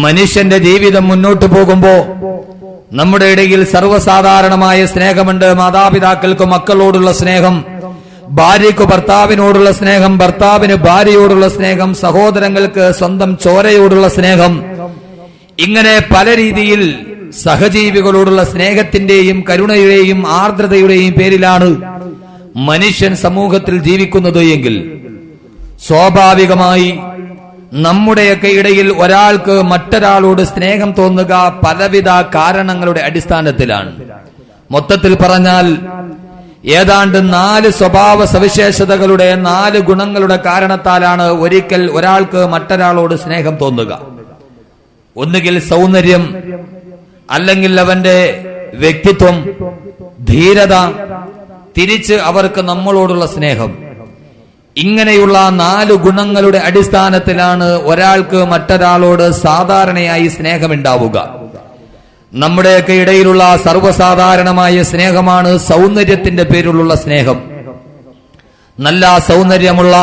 മനുഷ്യന്റെ ജീവിതം മുന്നോട്ടു പോകുമ്പോ നമ്മുടെ ഇടയിൽ സർവ്വസാധാരണമായ സ്നേഹമുണ്ട്. മാതാപിതാക്കൾക്ക് മക്കളോടുള്ള സ്നേഹം, ഭാര്യയ്ക്ക് ഭർത്താവിനോടുള്ള സ്നേഹം, ഭർത്താവിന് ഭാര്യയോടുള്ള സ്നേഹം, സഹോദരങ്ങൾക്ക് സ്വന്തം ചോരയോടുള്ള സ്നേഹം, ഇങ്ങനെ പല രീതിയിൽ സഹജീവികളോടുള്ള സ്നേഹത്തിന്റെയും കരുണയുടെയും ആർദ്രതയുടെയും പേരിലാണ് മനുഷ്യൻ സമൂഹത്തിൽ ജീവിക്കുന്നത് എങ്കിൽ സ്വാഭാവികമായി നമ്മുടെയൊക്കെ ഇടയിൽ ഒരാൾക്ക് മറ്റൊരാളോട് സ്നേഹം തോന്നുക പലവിധ കാരണങ്ങളുടെ അടിസ്ഥാനത്തിലാണ്. മൊത്തത്തിൽ പറഞ്ഞാൽ ഏതാണ്ട് 4 സ്വഭാവ സവിശേഷതകളുടെ 4 ഗുണങ്ങളുടെ കാരണത്താലാണ് ഒരിക്കൽ ഒരാൾക്ക് മറ്റൊരാളോട് സ്നേഹം തോന്നുക. ഒന്നുകിൽ സൗന്ദര്യം, അല്ലെങ്കിൽ അവന്റെ വ്യക്തിത്വം, ധീരത, തിരിച്ച് അവർക്ക് നമ്മളോടുള്ള സ്നേഹം. ഇങ്ങനെയുള്ള 4 ഗുണങ്ങളുടെ അടിസ്ഥാനത്തിലാണ് ഒരാൾക്ക് മറ്റൊരാളോട് സാധാരണയായി സ്നേഹമുണ്ടാവുക. നമ്മുടെയൊക്കെ ഇടയിലുള്ള സർവ്വസാധാരണമായ സ്നേഹമാണ് സൗന്ദര്യത്തിന്റെ പേരിലുള്ള സ്നേഹം. നല്ല സൗന്ദര്യമുള്ള,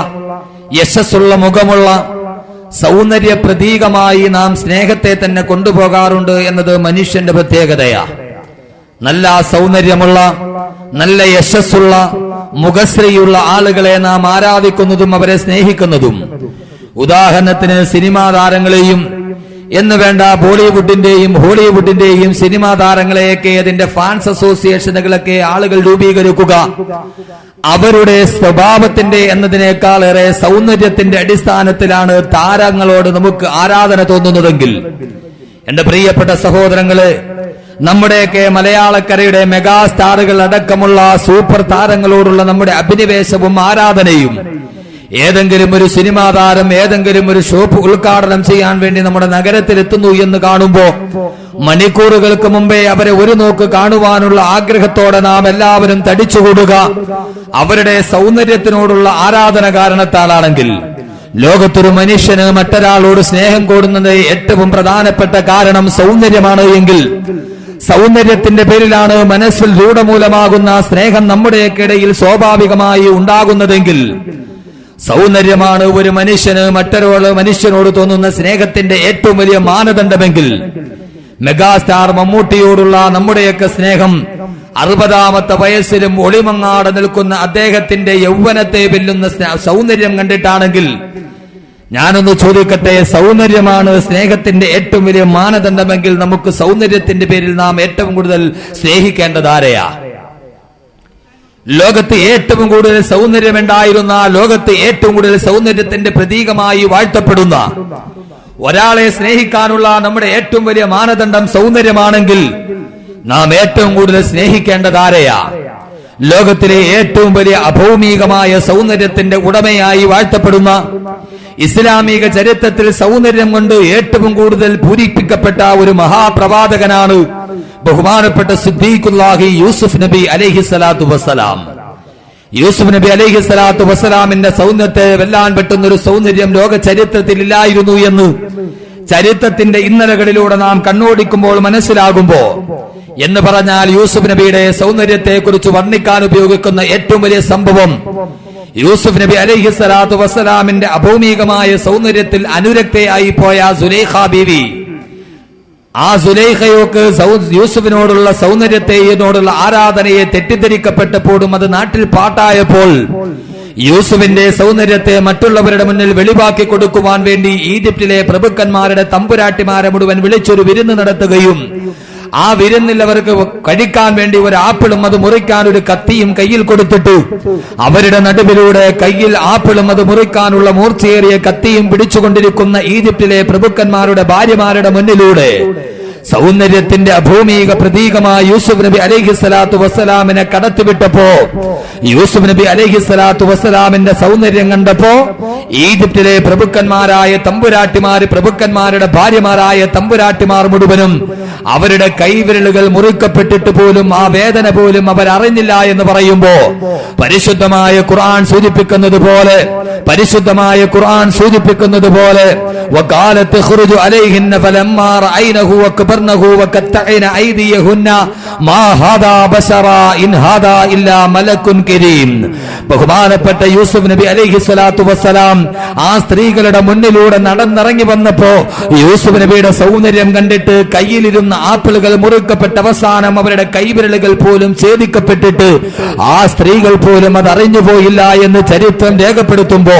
യശസ്സുള്ള മുഖമുള്ള, സൗന്ദര്യ പ്രതീകമായി നാം സ്നേഹത്തെ തന്നെ കൊണ്ടുപോകാറുണ്ട് എന്നത് മനുഷ്യന്റെ പ്രത്യേകതയാണ്. നല്ല സൗന്ദര്യമുള്ള, നല്ല യശസ്സുള്ള, മുഖശ്രീയുള്ള ആളുകളെ നാം ആരാധിക്കുന്നതും അവരെ സ്നേഹിക്കുന്നതും. ഉദാഹരണത്തിന് സിനിമാ താരങ്ങളെയും എന്ന് വേണ്ട ബോളിവുഡിന്റെയും ഹോളിവുഡിന്റെയും സിനിമാ താരങ്ങളെയൊക്കെ അതിന്റെ ഫാൻസ് അസോസിയേഷനുകളൊക്കെ ആളുകൾ രൂപീകരിക്കുക അവരുടെ സ്വഭാവത്തിന്റെ എന്നതിനേക്കാളേറെ സൗന്ദര്യത്തിന്റെ അടിസ്ഥാനത്തിലാണ് താരങ്ങളോട് നമുക്ക് ആരാധന തോന്നുന്നതെങ്കിൽ, എന്റെ പ്രിയപ്പെട്ട സഹോദരങ്ങളെ, നമ്മുടെയൊക്കെ മലയാളക്കരയുടെ മെഗാസ്റ്റാറുകൾ അടക്കമുള്ള സൂപ്പർ താരങ്ങളോടുള്ള നമ്മുടെ അഭിനിവേശവും ആരാധനയും ഏതെങ്കിലും ഒരു സിനിമാ താരം ഏതെങ്കിലും ഒരു ഷോപ്പ് ഉദ്ഘാടനം ചെയ്യാൻ വേണ്ടി നമ്മുടെ നഗരത്തിൽ എത്തുന്നു എന്ന് കാണുമ്പോ മണിക്കൂറുകൾക്ക് മുമ്പേ അവരെ ഒരു നോക്ക് കാണുവാനുള്ള ആഗ്രഹത്തോടെ നാം എല്ലാവരും തടിച്ചുകൂടുക അവരുടെ സൗന്ദര്യത്തിനോടുള്ള ആരാധന കാരണത്താലാണെങ്കിൽ, ലോകത്തൊരു മനുഷ്യന് മറ്റൊരാളോട് സ്നേഹം കൂടുന്നത് ഏറ്റവും പ്രധാനപ്പെട്ട കാരണം സൗന്ദര്യമാണ് എങ്കിൽ, സൗന്ദര്യത്തിന്റെ പേരിലാണ് മനസ്സിൽ രൂഢമൂലമാകുന്ന സ്നേഹം നമ്മുടെയൊക്കെ ഇടയിൽ സ്വാഭാവികമായി ഉണ്ടാകുന്നതെങ്കിൽ, സൗന്ദര്യമാണ് ഒരു മനുഷ്യന് മനുഷ്യനോട് തോന്നുന്ന സ്നേഹത്തിന്റെ ഏറ്റവും വലിയ മാനദണ്ഡമെങ്കിൽ, മെഗാസ്റ്റാർ മമ്മൂട്ടിയോടുള്ള നമ്മുടെയൊക്കെ സ്നേഹം 60ാമത്തെ വയസ്സിലും ഒളിമങ്ങാടെ നിൽക്കുന്ന അദ്ദേഹത്തിന്റെ യൗവനത്തെ വെല്ലുന്ന സൗന്ദര്യം കണ്ടിട്ടാണെങ്കിൽ, ഞാനൊന്ന് ചോദിക്കട്ടെ, സൗന്ദര്യമാണ് സ്നേഹത്തിന്റെ ഏറ്റവും വലിയ മാനദണ്ഡമെങ്കിൽ നമുക്ക് സൗന്ദര്യത്തിന്റെ പേരിൽ നാം ഏറ്റവും കൂടുതൽ സ്നേഹിക്കേണ്ടത് ആരെയാ? ലോകത്ത് ഏറ്റവും കൂടുതൽ സൗന്ദര്യമുണ്ടായിരുന്ന, ലോകത്ത് ഏറ്റവും കൂടുതൽ സൗന്ദര്യത്തിന്റെ പ്രതീകമായി വാഴ്ത്തപ്പെടുന്ന ഒരാളെ സ്നേഹിക്കാനുള്ള നമ്മുടെ ഏറ്റവും വലിയ മാനദണ്ഡം സൗന്ദര്യമാണെങ്കിൽ, നാം ഏറ്റവും കൂടുതൽ സ്നേഹിക്കേണ്ടത് ആരെയാ? ലോകത്തിലെ ഏറ്റവും വലിയ അഭൗമികമായ സൗന്ദര്യത്തിന്റെ ഉടമയായി വാഴ്ത്തപ്പെടുന്ന, ഇസ്ലാമിക ചരിത്രത്തിൽ സൗന്ദര്യം കൊണ്ട് ഏറ്റവും കൂടുതൽ പൂരിപ്പിക്കപ്പെട്ട ഒരു മഹാപ്രവാചകനാണ് ബഹുമാനപ്പെട്ട സിദ്ദീഖുല്ലാഹി യൂസുഫ് നബി അലൈഹിസ്സലാത്തു വസ്സലാം. യൂസുഫ് നബി അലൈഹിസ്സലാത്തു വസ്സലാമിന്റെ സൗന്ദര്യത്തെ വെല്ലാൻ പറ്റുന്ന ഒരു സൗന്ദര്യം ലോക ചരിത്രത്തിൽ ഇല്ലായിരുന്നു എന്ന് ചരിത്രത്തിന്റെ ഇന്നലകളിലൂടെ നാം കണ്ണോടിക്കുമ്പോൾ മനസ്സിലാകുമ്പോ, എന്ന് പറഞ്ഞാൽ യൂസുഫ് നബിയുടെ സൗന്ദര്യത്തെ കുറിച്ച് വർണ്ണിക്കാൻ ഉപയോഗിക്കുന്ന ഏറ്റവും വലിയ സംഭവം യൂസുഫ് നബി അലൈഹിസ്സലാത്തു വസ്സലാമിന്റെ അഭൗമികമായ സൗന്ദര്യത്തിൽ അനുരക്തയായി പോയ സുലൈഖ ബീവി. ആ സുലൈഖയോക്ക് യൂസുഫിനോടുള്ള സൗന്ദര്യത്തോടുള്ള ആരാധനയെ തെറ്റിദ്ധരിക്കപ്പെട്ടപ്പോഴും അത് നാട്ടിൽ പാട്ടായപ്പോൾ യൂസുഫിന്റെ സൗന്ദര്യത്തെ മറ്റുള്ളവരുടെ മുന്നിൽ വെളിവാക്കി കൊടുക്കുവാൻ വേണ്ടി ഈജിപ്തിലെ പ്രഭുക്കന്മാരുടെ തമ്പുരാട്ടിമാരെ മുഴുവൻ വിളിച്ചൊരു വിരുന്ന് നടത്തുകയും ആ വിരുന്നിൽ അവർക്ക് കഴിക്കാൻ വേണ്ടി ഒരു ആപ്പിളും അത് മുറിക്കാൻ ഒരു കത്തിയും കയ്യിൽ കൊടുത്തിട്ടു അവരുടെ നടുവിലൂടെ കയ്യിൽ ആപ്പിളും അത് മുറിക്കാനുള്ള മൂർച്ചയേറിയ കത്തിയും പിടിച്ചുകൊണ്ടിരിക്കുന്ന ഈജിപ്തിലെ പ്രഭുക്കന്മാരുടെ ഭാര്യമാരുടെ മുന്നിലൂടെ സൗന്ദര്യത്തിന്റെ അഭൗമിക പ്രതീകമായ യൂസുഫ് നബി അലൈഹിസ്സലാത്തു വസ്സലാമിനെ കടത്തിവിട്ടപ്പോ, യൂസുഫ് നബി അലൈഹിസ്സലാത്തു വസ്സലാമിന്റെ സൗന്ദര്യം കണ്ടപ്പോ ഈജിപ്തിലെ പ്രഭുക്കന്മാരായ തമ്പുരാട്ടിമാര്, പ്രഭുക്കന്മാരുടെ ഭാര്യമാരായ തമ്പുരാട്ടിമാർ മുഴുവനും അവരുടെ കൈവിരലുകൾ മുറിക്കപ്പെട്ടിട്ട് പോലും ആ വേദന പോലും അവരറിഞ്ഞില്ല എന്ന് പറയുമ്പോ പരിശുദ്ധമായ ഖുർആൻ സൂചിപ്പിക്കുന്നത് പോലെ വഖാലത്ത് ഖുർജു അലൈഹിന്ന ഫലമ്മാ റഅയ്നഹു വകബർനഹു വകത്തഅന ഐദിയഹുന്ന മാ ഹാദാ ബശറാ ഇൻ ഹാദാ ഇല്ലാ മലക്കുൻ കരീം. ബഹുമാനപ്പെട്ട യൂസുഫ് നബി അലൈഹി സ്വലാത്തു വസ്സലാം ആ സ്ത്രീകളുടെ മുന്നിലൂടെ നടന്നിറങ്ങി വന്നപ്പോ യൂസുഫ് നബിയുടെ സൗന്ദര്യം കണ്ടിട്ട് കയ്യിലിരുന്ന ആപ്പിളുകൾ മുറിക്കപ്പെട്ട അവസാനം അവരുടെ കൈവിരലുകൾ പോലും ഛേദിക്കപ്പെട്ടിട്ട് ആ സ്ത്രീകൾ പോലും അത് അറിഞ്ഞു പോയില്ല എന്ന് ചരിത്രം രേഖപ്പെടുത്തുമ്പോ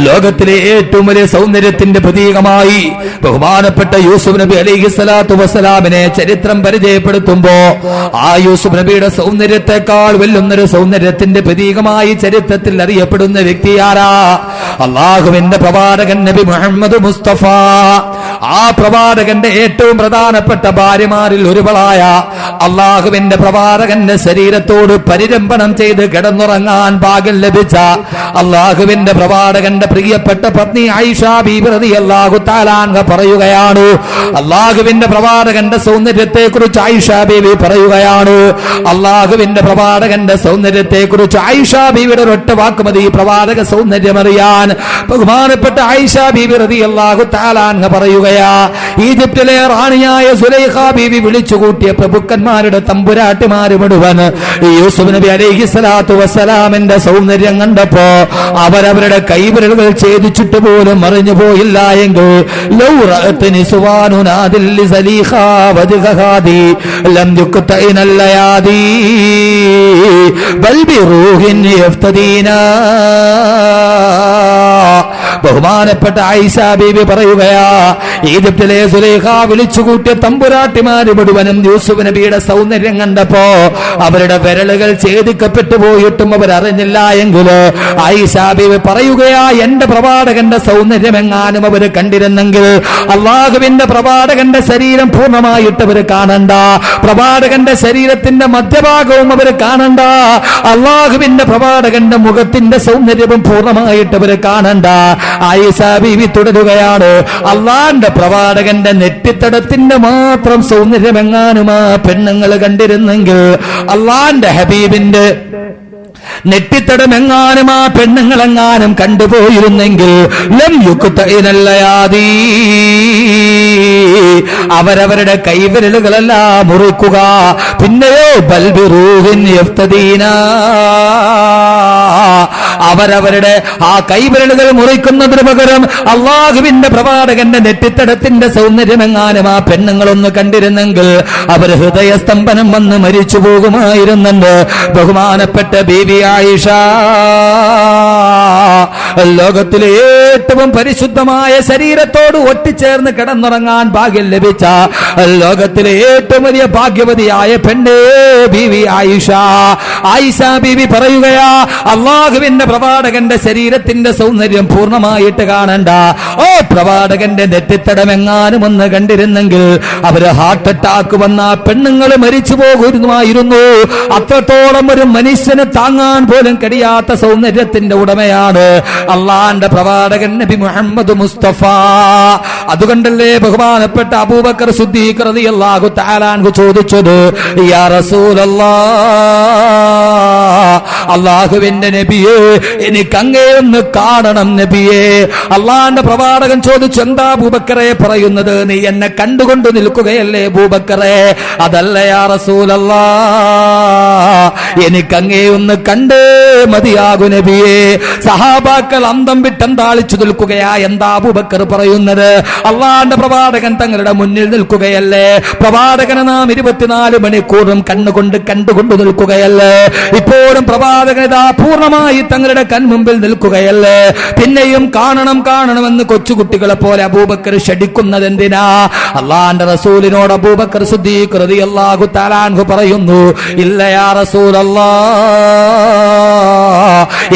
ലോകത്തിലെ ഏറ്റവും വലിയ സൗന്ദര്യത്തിന്റെ പ്രതീകമായി ബഹുമാനപ്പെട്ട യൂസുഫ് നബി അലൈഹി സ്വലാത്തു വസ്സലാമിനെ ചരിത്രം പരിചയപ്പെടുത്തുമ്പോ ആ യൂസുഫ് നബിയുടെ സൗന്ദര്യത്തെക്കാൾ വെല്ലുന്നൊരു സൗന്ദര്യത്തിന്റെ പ്രതീകമായി ചരിത്രത്തിൽ അറിയപ്പെടുന്ന വ്യക്തിയാരാ? അള്ളാഹുവിന്റെ പ്രവാചകൻ നബി മുഹമ്മദ് മുസ്തഫ. ആ പ്രവാചകന്റെ ഏറ്റവും പ്രധാനപ്പെട്ട ഭാര്യമാരിൽ ഒരുവളായ അള്ളാഹുവിന്റെ പ്രവാചകന്റെ ശരീരത്തോട് പരിരംഭണം ചെയ്ത് കിടന്നുറങ്ങാൻ ഭാഗ്യം ലഭിച്ച അള്ളാഹുവിന്റെ പ്രവാചകന്റെ പ്രിയപ്പെട്ട പത്നി ആയിഷ ബീബി റളിയല്ലാഹു തആല അൻഹ പറയുകയാണ്, അള്ളാഹുവിന്റെ പ്രവാചകന്റെ സൗന്ദര്യത്തെ കുറിച്ച് ആയിഷ ബീബി പറയുകയാണ്. അള്ളാഹുവിന്റെ പ്രവാചകന്റെ സൗന്ദര്യത്തെ കുറിച്ച് ആയിഷ ബീവിയുടെ ഒറ്റ വാക്ക് മതി പ്രവാചക സൗന്ദര്യം അറിയാൻ. ബഹുമാനപ്പെട്ട ആയിഷ ബീബി റളിയല്ലാഹു തആല അൻഹ പറയുകയാ, ഈജിപ്തിലെ റാണിയായ സുലൈഖ ബീവി വിളിച്ചുകൂട്ടിയ പ്രഭുക്കന്മാരുടെ തമ്പുരാട്ടിമാര് മുഴുവൻ യൂസുഫ് നബി അലൈഹി സ്വലാത്തു വസ്സലാമിന്റെ സൗന്ദര്യം കണ്ടപ്പോ അവരവരുടെ കൈവിരലുകൾ ഛേദിച്ചിട്ട് പോലും അറിഞ്ഞു പോയില്ല എങ്കിൽ ലൗ റഅത് നിസ്വാനുൻ ആദിൽ സലീഖ വജ്ഹഹാദി ലം യുക്തൈനൽ ലയാദി ബൽ ബിറൂഹിൻ യഫ്തദീനാ. ബഹുമാനപ്പെട്ട ആയിഷ ബീബി പറയുകയാ, ഈജിപ്തിലെ സുലൈഖ വിളിച്ചുകൂട്ടിയ തമ്പുരാട്ടിമാര് മുഴുവനും യൂസുഫ് നബിയുടെ സൗന്ദര്യം കണ്ടപ്പോ അവരുടെ വിരലുകൾ ഛേദിക്കപ്പെട്ടു പോയിട്ടും അവരറിഞ്ഞില്ല എങ്കിൽ ആയിഷ ബീബി പറയുകയാ, എന്റെ പ്രവാചകന്റെ സൗന്ദര്യം എങ്ങാനും അവര് കണ്ടിരുന്നെങ്കിൽ അള്ളാഹുവിന്റെ പ്രവാചകന്റെ ശരീരം പൂർണ്ണമായിട്ട് അവര് കാണണ്ട, പ്രവാചകന്റെ ശരീരത്തിന്റെ മധ്യഭാഗവും അവര് കാണണ്ട, അള്ളാഹുവിന്റെ പ്രവാചകന്റെ മുഖത്തിന്റെ സൗന്ദര്യവും പൂർണ്ണമായിട്ട് അവര് കാണണ്ട. ആയിഷ ബീവി തുടരുകയാണ്, അള്ളാന്റെ പ്രവാചകന്റെ നെറ്റിത്തടത്തിന്റെ മാത്രം സൗന്ദര്യം എങ്ങാനും ആ പെണ്ണുങ്ങൾ കണ്ടിരുന്നെങ്കിൽ, അള്ളാന്റെ ഹബീബിന്റെ നെറ്റിത്തടം എങ്ങാനും ആ പെണ്ണുങ്ങളെങ്ങാനും കണ്ടുപോയിരുന്നെങ്കിൽ ലം യുക്തൈനല്ലയാദീ അവരവരുടെ കൈവിരലുകളെല്ലാം മുറിക്കുക, പിന്നെയോ ബൽബിറൂഹിൻ യഫ്തദീനാ അവരവരുടെ ആ കൈവിരലുകൾ മുറിക്കുന്നതിന് പകരം അള്ളാഹുവിന്റെ പ്രവാചകന്റെ നെറ്റിത്തടത്തിന്റെ സൗന്ദര്യം എങ്ങാനും ആ പെണ്ണുങ്ങളൊന്ന് കണ്ടിരുന്നെങ്കിൽ അവർ ഹൃദയസ്തംഭനം വന്ന് മരിച്ചു പോകുമായിരുന്നുണ്ട്. ബഹുമാനപ്പെട്ട ബീബി ആയിഷ ലോകത്തിലെ ഏറ്റവും പരിശുദ്ധമായ ശരീരത്തോട് ഒട്ടിച്ചേർന്ന് കിടന്നുറങ്ങാൻ ഭാഗ്യം ലഭിച്ച ലോകത്തിലെ ഏറ്റവും വലിയ ഭാഗ്യവതിയായ പെണ്ണേ ബീവി ആയിഷ. ആയിഷ ബീവി പറയുകയാ, അള്ളാഹുവിന്റെ പ്രവാചകന്റെ ശരീരത്തിന്റെ സൗന്ദര്യം പൂർണ്ണമായിട്ട് കാണണ്ട, ഓ പ്രവാചകന്റെ നെറ്റിത്തടമെങ്ങാനും ഒന്ന് കണ്ടിരുന്നെങ്കിൽ അവര് ഹാർട്ട് അറ്റാക്ക് വന്ന പെണ്ണുങ്ങൾ മരിച്ചു പോകുമായിരുന്നു. അത്രത്തോളം ഒരു മനുഷ്യന് താങ്ങാൻ പോലും കഴിയാത്ത സൗന്ദര്യത്തിന്റെ ഉടമയാണ് അള്ളാന്റെ പ്രവാചകൻ നബി മുഹമ്മദ് മുസ്തഫ. അതുകൊണ്ടല്ലേ ബഹുമാനപ്പെട്ട അബൂബക്കർ സിദ്ദീഖ് റളിയല്ലാഹു തആല അൻഹു ചോദിച്ചത്, യാ റസൂലല്ലാഹ്, അള്ളാഹുവിന്റെ നബിയേ എനിക്ക് അങ്ങേയൊന്ന് കാണണം നബിയേ. അള്ളാന്റെ പ്രവാചകൻ ചോദിച്ചു, എന്താ അബൂബക്കറെ പറയുന്നത്, നീ എന്നെ കണ്ടുകൊണ്ട് നിൽക്കുകയല്ലേ അബൂബക്കറെ? അതല്ല യാ റസൂലല്ലാഹ്, എനിക്ക് അങ്ങേയൊന്ന് കണ്ടേ മതിയാകു നബിയേ. സഹാബാക്കൾ അന്തം വിട്ടന്താളിച്ചു നിൽക്കുകയാ. എന്താ അബൂബക്കർ പറയുന്നത്? അള്ളാന്റെ പ്രവാചകൻ തങ്ങളുടെ മുന്നിൽ നിൽക്കുകയല്ലേ, പ്രവാചകനെ നാം 24 മണിക്കൂറും കണ്ടുകൊണ്ട് നിൽക്കുകയല്ലേ, ഇപ്പോഴും പ്രവാചകൻ ഇതാ പൂർണ്ണമായി തങ്ങളുടെ കൺമുമ്പിൽ നിൽക്കുകയല്ലേ, പിന്നെയും കാണണമെന്ന് കൊച്ചുകുട്ടികളെ പോലെ അബൂബക്കർ ക്ഷണിക്കുന്നത് എന്തിനാ? അള്ളാന്റെ റസൂലിനോട് അബൂബക്കർ സിദ്ദീഖ് റളിയല്ലാഹു തആല അൻഹു പറയുന്നു, ഇല്ല യാ റസൂലല്ലാഹ്,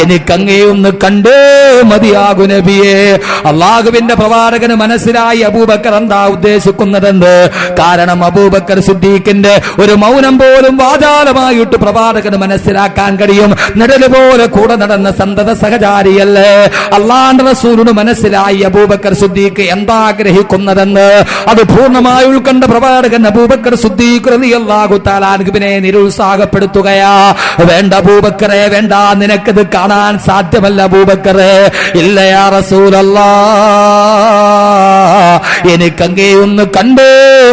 എനിക്കങ്ങേയൊന്ന് കണ്ടേ മതിയാകു നബിയേ. അള്ളാഹുവിന്റെ പ്രവാചകന് മനസ്സിലായി അബൂബക്കർ എന്താ ഉദ്ദേശിക്കുന്നതെന്ന്. കാരണം അബൂബക്കർ സിദ്ദീഖിന്റെ ഒരു മൗനം പോലും വാചാലമായിട്ട് പ്രവാചകന് മനസ്സിലാക്കാൻ കഴിയും. നിഴല് പോലെ കൂടെ നടന്ന സന്തത സഹചാരിയല്ലേ? അള്ളാഹുവിന്റെ റസൂലിന് മനസ്സിലായി അബൂബക്കർ സിദ്ദീഖ് എന്താ ആഗ്രഹിക്കുന്നതെന്ന്. അത് പൂർണ്ണമായി ഉൾക്കൊണ്ട പ്രവാചകൻ അബൂബക്കർ സിദ്ദീഖ് റളിയല്ലാഹു തആല അൻഹുവിനെ നിരുത്സാഹപ്പെടുത്തുകയാ. വേണ്ട അബൂബക്കറെ, വേണ്ട, നിനക്കിത് കാണാൻ സാധ്യമല്ല അബൂബക്കറെ. ഇല്ല യാ റസൂലല്ലാഹ്, എനിക്കങ്ങേ ഒന്ന് കണ്ടേ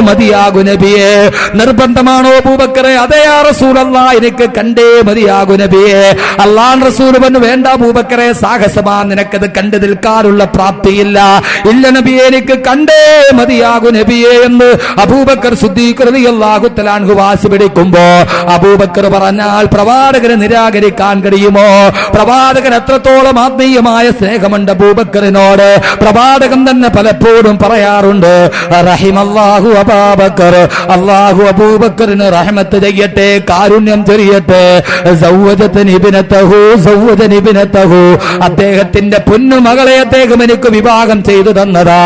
മതിയാകൂ നബിയെ. നിർബന്ധമാണോ അബൂബക്കറെ? അതെ യാ റസൂലല്ലാഹ്, എനിക്ക് കണ്ടേ മതിയാകൂ നബിയെ. അല്ലാഹുവിന്റെ റസൂൽ പറഞ്ഞു, വേണ്ട അബൂബക്കറെ, സാഹസമാ, നിനക്കത് കണ്ടു നിൽക്കാനുള്ള പ്രാപ്തിയില്ല. ഇല്ല നബിയെ, എനിക്ക് കണ്ടേ മതിയാകൂ നബിയെ എന്ന് അബൂബക്കർ സിദ്ദീഖ് റളിയല്ലാഹു തആല അൻഹു വാശി പിടിക്കുമ്പോ അബൂബക്കർ പറഞ്ഞാൽ പ്രവാചകനെ നിരാകരിക്കാൻ കഴിയുമോ? പ്രവാചകൻ എത്രത്തോളം ആത്മീയമായ സ്നേഹമുണ്ട് അബൂബക്കറിനോട്. പ്രവാചകൻ തന്നെ പലപ്പോഴും പറയാറുണ്ട്, റഹിമല്ലാഹു അബൂബക്കർ, അല്ലാഹു അബൂബക്കറിന് റഹ്മത്ത് ചെയ്യട്ടെ, കാരുണ്യം ചൊരിയട്ടെ. സൗവജതനി ബിനതഹു, അദ്ദേഹത്തിന്റെ പൊന്നുമകളെ അദ്ദേഹം എനിക്ക് വിവാഹം ചെയ്തു തന്നതാ.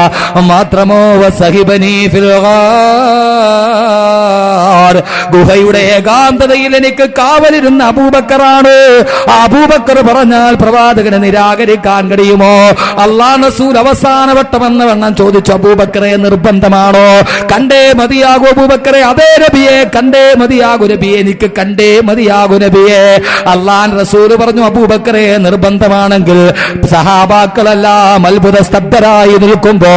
മാത്രമോ വസഹിബനി ഫിൽ ഗാർ, ഗുഹയുടെ ഏകാന്തതയിൽ എനിക്ക് കാവലിരുന്ന അബൂബക്കറാണ്. അബൂബക്കർ പറഞ്ഞാൽ പ്രവാചകനെ നിരാകരിക്കാൻ കഴിയുമോ? അല്ലാഹു റസൂൽ അവസാന വട്ടമെന്ന വണ്ണം ചോദിച്ചു, അബൂബക്കറെ നിർബന്ധമാണോ? കണ്ടേ മതിയാകൂ അബൂബക്കറെ. അതേ നബിയെ, കണ്ടേ മതിയാകൂ നബിയെ, എനിക്ക് കണ്ടേ മതിയാകൂ നബിയെ. അല്ലാഹു റസൂൽ പറഞ്ഞു, അബൂബക്കറെ നിർബന്ധമാണെങ്കിൽ. സഹാബാക്കളെല്ലാം അത്ഭുത സ്തബ്ധരായി നിൽക്കുമ്പോ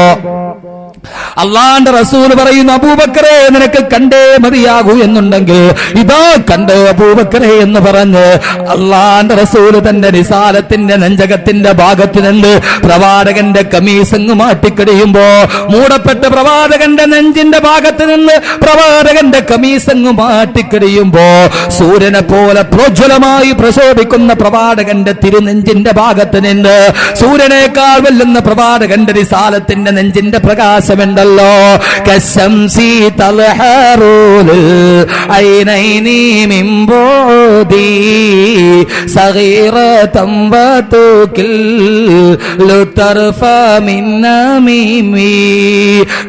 അള്ളാന്റെ റസൂൽ പറയുന്നു, അബൂബക്കറെ നിനക്ക് കണ്ടേ മതിയാകൂ എന്നുണ്ടെങ്കിൽ ഇതാ കണ്ടേ അബൂബക്കറെ എന്ന് പറഞ്ഞ് അള്ളാന്റെ റസൂൽ തന്റെ നിസാലത്തിന്റെ നെഞ്ചകത്തിന്റെ ഭാഗത്ത് നിന്ന് പ്രവാചകന്റെ കമീസങ്ങ് മാറ്റിക്കടിയുമ്പോ, മൂടപ്പെട്ട പ്രവാചകന്റെ നെഞ്ചിന്റെ ഭാഗത്ത് നിന്ന് പ്രവാചകന്റെ കമീസങ്ങ് മാറ്റിക്കടിയുമ്പോ സൂര്യനെ പോലെ പ്രോജ്വലമായി പ്രശോഭിക്കുന്ന പ്രവാചകന്റെ തിരുനെഞ്ചിന്റെ ഭാഗത്ത് നിന്ന് സൂര്യനേക്കാൾ വെല്ലുന്ന പ്രവാചകന്റെ നിസാലത്തിന്റെ നെഞ്ചിന്റെ പ്രകാശമുണ്ടല്ലോ. കശംസി തൽഹറൂൽ ഐനൈനി മിൻ ബോദി സഗീറതൻ വതുകിൽ ലുതർഫ മിൻ നമീമി.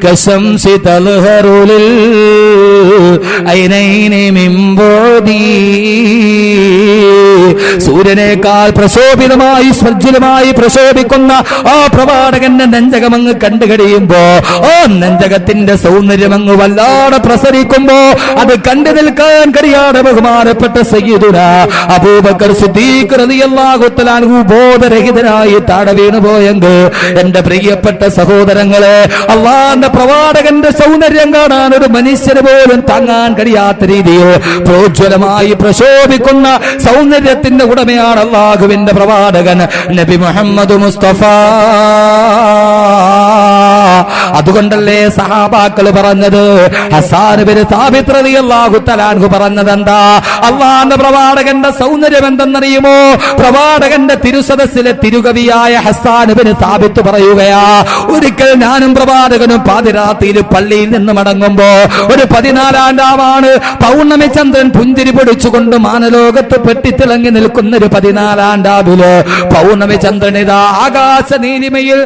കശംസി തൽഹറൂൽ ഐനൈനി മിൻ ബോദി, സൂര്യനേക്കാൾ പ്രശോഭിതമായി സ്വജ്ജലമായി പ്രശോഭിക്കുന്ന ആ പ്രവാചകന്റെ നെഞ്ചകമങ്ങ് കണ്ടു കഴിയുമ്പോ, ആ നെഞ്ചകത്തിന്റെ സൗന്ദര്യമങ്ങ് വല്ലാതെ പ്രസരിക്കുമ്പോ അത് കണ്ടു നിൽക്കാൻ കഴിയാതെ ബഹുമാനപ്പെട്ട സയ്യിദുനാ അബൂബക്കർ സിദ്ദീഖ് റളിയല്ലാഹു തആല അൻഹു ബോധരഹിതനായി താഴെ വീണുപോയെങ്കിൽ എന്റെ പ്രിയപ്പെട്ട സഹോദരങ്ങളെ, അല്ലാഹുവിന്റെ പ്രവാചകന്റെ സൗന്ദര്യം കാണാൻ ഒരു മനുഷ്യന് പോലും താങ്ങാൻ കഴിയാത്ത രീതിയിൽ പ്രോജ്വലമായി പ്രശോഭിക്കുന്ന സൗന്ദര്യത്തിന്റെ ഉടമയാണ് അല്ലാഹുവിന്റെ പ്രവാചകൻ നബി മുഹമ്മദ് മുസ്തഫ. അതുകൊണ്ടല്ലേ സഹാബാക്കൾ പറഞ്ഞത്, ഹസ്സാൻ ഇബ്നു സാബിത്ത് റളിയല്ലാഹു തആല അൻഹു പറഞ്ഞത് എന്താ? അല്ലാഹുവിന്റെ പ്രവാചകന്റെ സൗന്ദര്യം എന്തെന്നറിയുമോ? പ്രവാചകന്റെ തിരുസദസ്സിലെ തിരുകവിയായ ഹസ്സാൻ ഇബ്നു സാബിത്ത് പറയുകയാ, ഒരിക്കൽ ഞാനും പ്രവാചകനും പാതിരാത്രിയിൽ പള്ളിയിൽ നിന്ന് മടങ്ങുമ്പോ ഒരു 14-ാം രാവാണ്. പൗർണമി ചന്ദ്രൻ പുഞ്ചിരി പൊടിച്ചുകൊണ്ട് മാനലോകത്ത് പെട്ടിത്തിളങ്ങി നിൽക്കുന്ന ഒരു 14-ാം രാവില് പൗർണമി ചന്ദ്രനിതാ ആകാശ നീലിമയിൽ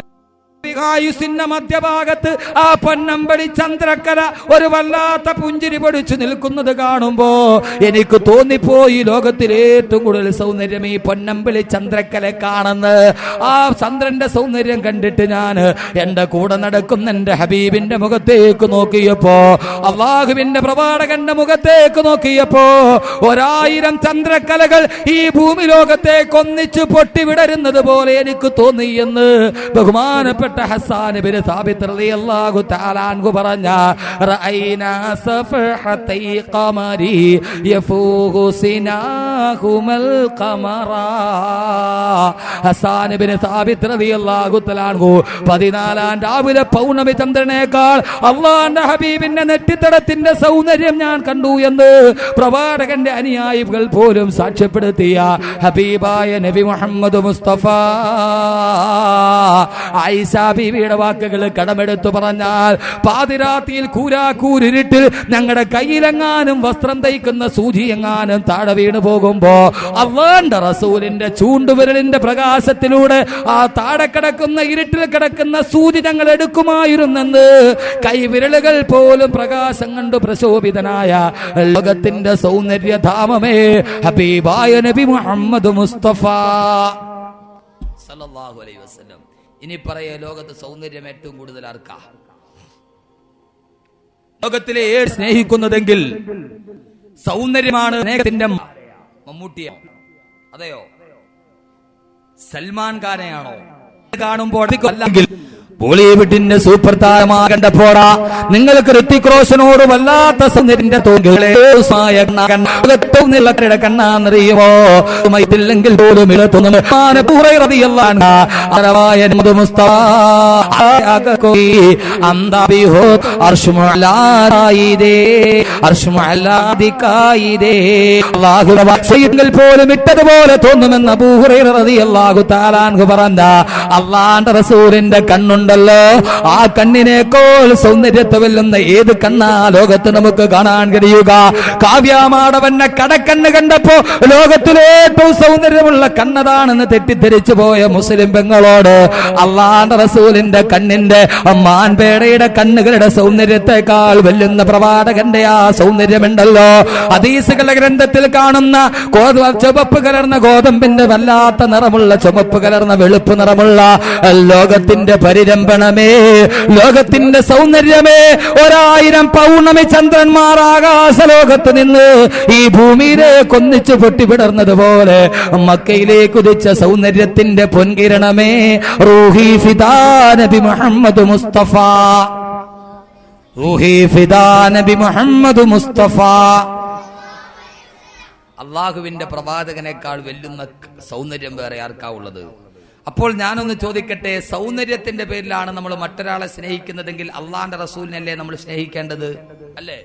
മധ്യഭാഗത്ത് ആ പൊന്നമ്പടി ചന്ദ്രക്കല ഒരു വല്ലാത്ത പുഞ്ചിരി പൊടിച്ചു നിൽക്കുന്നത് കാണുമ്പോ എനിക്ക് തോന്നിപ്പോയി, ലോകത്തിലെ ഏറ്റവും കൂടുതൽ സൗന്ദര്യം ഈ പൊന്നമ്പളി ചന്ദ്രക്കല കാണുന്ന ആ ചന്ദ്രന്റെ സൗന്ദര്യം കണ്ടിട്ട് ഞാൻ എന്റെ കൂടെ നടക്കുന്ന എന്റെ ഹബീബിന്റെ മുഖത്തേക്ക് നോക്കിയപ്പോ, അള്ളാഹുവിന്റെ പ്രവാചകന്റെ മുഖത്തേക്ക് നോക്കിയപ്പോ 1000 ചന്ദ്രക്കലകൾ ഈ ഭൂമി ലോകത്തേക്ക് ഒന്നിച്ചു പൊട്ടിവിടരുന്നത് പോലെ എനിക്ക് തോന്നി എന്ന് ബഹുമാനപ്പെട്ട ഹസ്സാൻ ഇബ്നു സാബിത്ത് റളിയല്ലാഹു തആല അൻഹു പറഞ്ഞ, റഅയ്നാ സഫഹതൈ ഖമരി യഫൂഹു സിനാഹുമൽ ഖമറാ. ഹസ്സാൻ ഇബ്നു സാബിത്ത് റളിയല്ലാഹു തആല അൻഹു 14-ാം രാവിലെ പൗർണമി ചന്ദ്രനേക്കാൾ അല്ലാഹുവിന്റെ ഹബീബിന്റെ നെറ്റിത്തടത്തിന്റെ സൗന്ദര്യം ഞാൻ കണ്ടു എന്ന് പ്രവാചകന്റെ അനുയായികൾ പോലും സാക്ഷ്യപ്പെടുത്തിയ ഹബീബായ നബി മുഹമ്മദ് മുസ്തഫ. ആയിഷ ബീവിയുടെ വാക്കുകൾ കടമെടുത്തു പറഞ്ഞാൽ, പാതിരാത്രിയിൽ കൂരാക്കൂരിട്ടിൽ ഞങ്ങളുടെ കയ്യിലെങ്ങാനും വസ്ത്രം തയ്ക്കുന്ന സൂചി എങ്ങാനും താഴെ വീണു പോകുമ്പോ അല്ലാഹുവിന്റെ റസൂലിന്റെ ചൂണ്ടുവിരലിന്റെ പ്രകാശത്തിലൂടെ ആ താഴെ കിടക്കുന്ന ഇരുട്ടിൽ കിടക്കുന്ന സൂചി ഞങ്ങൾ എടുക്കുമായിരുന്നെന്ന് കൈവിരലുകൾ പോലും പ്രകാശം കണ്ടു പ്രശോഭിതനായ ലോകത്തിന്റെ സൗന്ദര്യധാമമേ ഹബീബായ നബി മുഹമ്മദ് മുസ്തഫ സല്ലല്ലാഹു അലൈഹി വസല്ലം. ഇനി പറയേ, ലോകത്ത് സൗന്ദര്യം ഏറ്റവും കൂടുതൽ ആർക്കാ? ലോകത്തിലെ സ്നേഹിക്കുന്നതെങ്കിൽ സൗന്ദര്യമാണ് സ്നേഹത്തിന്റെ. മമ്മൂട്ടിയോ? അതെയോ? സൽമാൻ ഖാനെയാണോ? കാണുമ്പോൾ അല്ലെങ്കിൽ ബോളിവുഡിന്റെ സൂപ്പർ താരമായി കണ്ടപ്പോടാ നിങ്ങൾക്ക് ഋത്തിക് റോഷനോട് വല്ലാത്ത സൗന്ദര്യത്തിന്റെ തോന്നുകളെ കണ്ണാന്നറിയുമോ? മൈത്തില്ലെങ്കിൽ പോലും പോലും ഇട്ടതുപോലെ തോന്നുമെന്ന് അബൂ ഹുറൈറ റളിയല്ലാഹു തആല അൻഹു പറഞ്ഞ അല്ലാഹുവിന്റെ റസൂലിന്റെ കണ്ണുണ്ടല്ലോ, ആ കണ്ണിനേക്കാൾ സൗന്ദര്യത്തെ വെല്ലുന്ന ഏത് കണ്ണാ ലോകത്ത് നമുക്ക് കാണാൻ കഴിയുക? കാവ്യാമാടവന്റെ കടക്കണ്ണ് കണ്ടപ്പോ ലോകത്തിലെ ഏറ്റവും സൗന്ദര്യമുള്ള കണ്ണതാണെന്ന് തെറ്റിദ്ധരിച്ചു പോയ മുസ്ലിം പെങ്ങളോട് അല്ലാഹുവിന്റെ റസൂലിന്റെ കണ്ണിന്റെ മാൻപേടയുടെ കണ്ണുകളുടെ സൗന്ദര്യത്തെക്കാൾ വെല്ലുന്ന പ്രവാചകന്റെ ആ സൗന്ദര്യമുണ്ടല്ലോ. ഹദീസുകളുടെ ഗ്രന്ഥത്തിൽ കാണുന്ന ചുവപ്പ് കലർന്ന ഗോതമ്പിന്റെ വല്ലാത്ത നിറമുള്ള ചുവപ്പ് കലർന്ന വെളുപ്പ് നിറമുള്ള ലോകത്തിന്റെ പരിരംഭണമേ, ലോകത്തിന്റെ സൗന്ദര്യമേ, 1000 പൗർണമി ചന്ദ്രന്മാർ ആകാശ ലോകത്ത് നിന്ന് ഈ ഭൂമിയിലേക്ക് ഒന്നിച്ചു പൊട്ടിവിടർന്നതുപോലെ മക്കയിലേക്ക് ഉദിച്ച സൗന്ദര്യത്തിന്റെ പൊൻകിരണമേ, റൂഹി ഫിദാ നബി മുഹമ്മദ് മുസ്തഫ, റൂഹി ഫിദാ നബി മുഹമ്മദ് മുസ്തഫ. അള്ളാഹുവിന്റെ പ്രവാചകനേക്കാൾ വെല്ലുന്ന സൗന്ദര്യം വേറെ ആർക്കാ ഉള്ളത്? അപ്പോൾ ഞാനൊന്ന് ചോദിക്കട്ടെ, സൗന്ദര്യത്തിന്റെ പേരിലാണ് നമ്മൾ മറ്റൊരാളെ സ്നേഹിക്കുന്നതെങ്കിൽ അള്ളാന്റെ റസൂലിനല്ലേ നമ്മൾ സ്നേഹിക്കേണ്ടത്? അല്ലേ?